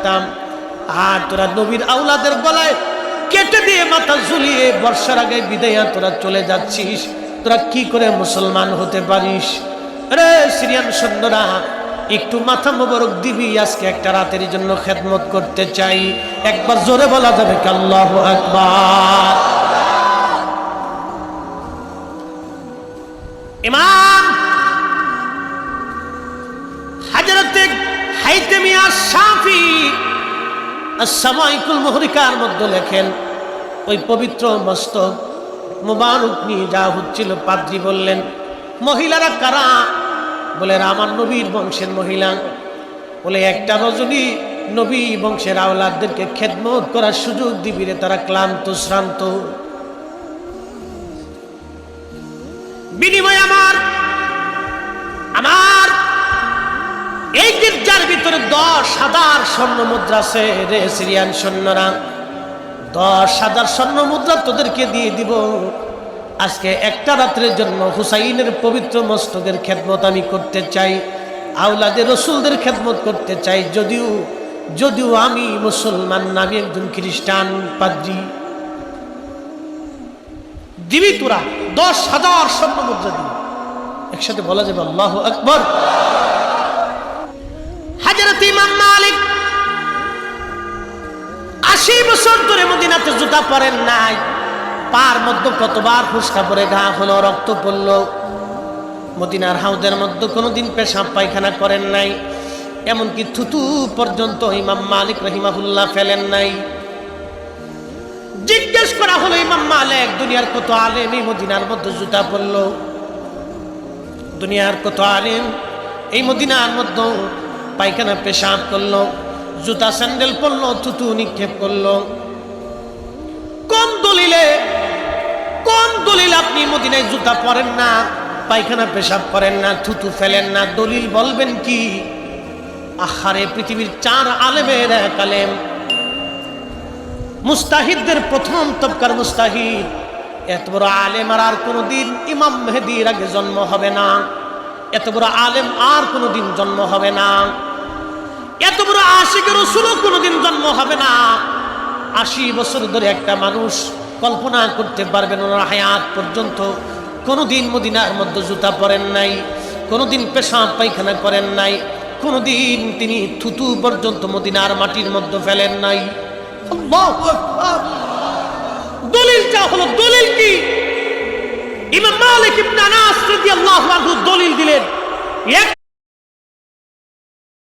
দিতাম। আর তোরা নবীর আওলাদের গলায় কেটে দিয়ে মাথা ঝুলিয়ে বর্ষার আগে বিদায়া তোরা চলে যাচ্ছিস, তোরা কি করে মুসলমান হতে পারিস? রে সিরিয়ান সৈন্যরা, একটু মাথা মোবারক দিবি, আজকে একটা রাতের জন্য খেদমত করতে চাই। একবার জোরে বলা যাবে কি আল্লাহু আকবার? ইমাম হযরতে হাইতামি আশ-শাফি as-সামাইকুল মুহরিকার মধ্যে লেখেন, ওই পবিত্র মস্তক মুবারক নিয়ে যা হচ্ছিল, পাদ্রী বললেন, মহিলারা কারা? বলে আমার নবীর বংশের মহিলা। বলে একটা রজনী নবী বংশের আওলাদদেরকে খেদমত করার সুযোগ দিবি রে, তারা ক্লান্ত শ্রান্ত। বিনিময় আমার এই গির্জার ভিতরে 10,000 স্বর্ণ মুদ্রা আছে রে সিরিয়ান সৈন্যরা, 10,000 স্বর্ণ মুদ্রা তোদেরকে দিয়ে দিব। আজকে একটা রাত্রের জন্য হুসাইনের পবিত্র মস্তকের খেদমত আমি করতে চাই, আওলাদের রসুলদের খেদমত করতে চাই। যদিও আমি মুসলমান না, আমি একজন খ্রিস্টান পাদ্রী। দিবি তোরা 10,000 স্বর্ণ মুদ্রা দিবি। একসাথে বলা যাবে আল্লাহু আকবার। হযরত ইমাম মালিক 80 বছর ধরে মদিনাতে জুতা পরেন নাই, পার মধ্যে কতবার ফুসকা পরে ঘা হলো, রক্ত পড়ল। মদিনার হাউদের মধ্যে কোনোদিন পেশাব পায়খানা করেন নাই, এমনকি থুতু পর্যন্ত ইমাম মালিক রহিমাহুল্লাহ ফেলেন নাই। জিজ্ঞেস করা হলো, ইমাম মালিক দুনিয়ার কত আলেম এই মদিনার মধ্যে জুতা পরল? দুনিয়ার কত আলেম এই মদিনার মধ্যে পায়খানা পেশাব করলো, জুতা স্যান্ডেল পরলো, থুতু নিক্ষেপ করলো? কোন দলিলে আপনি মদিনায় জুতা পরেন না, পায়খানা পেশাব করেন না, থুতু ফেলেন না? দলিল বলবেন কি? আহারে, পৃথিবীর 4 আলেমের এক আলেম, মুস্তাহিদদের প্রথম তবকার মুস্তাহিদ, এত বড় আলেম আর কোনোদিন ইমাম মেহেদির আগে জন্ম হবে না, এত বড় আলেম আর কোনোদিন জন্ম হবে না, এত বড় আশিকের রাসূলও কোনোদিন জন্ম হবে না। 80 বছর ধরে একটা মানুষ কল্পনা করতে পারবেন ওনার হায়াত পর্যন্ত কোনোদিন মদিনার মধ্যে জুতা পরেন নাই, কোনোদিন পেশাব পায়খানা করেন নাই, কোনোদিন তিনি থুতু পর্যন্ত মদিনার মাটির মধ্যে ফেলেন নাই। আল্লাহু আকবার। দলিলটা হলো, দলিল কি? ইমাম মালিক ইবনে আনাস রাদিয়াল্লাহু আনহু দলিল দিলেন,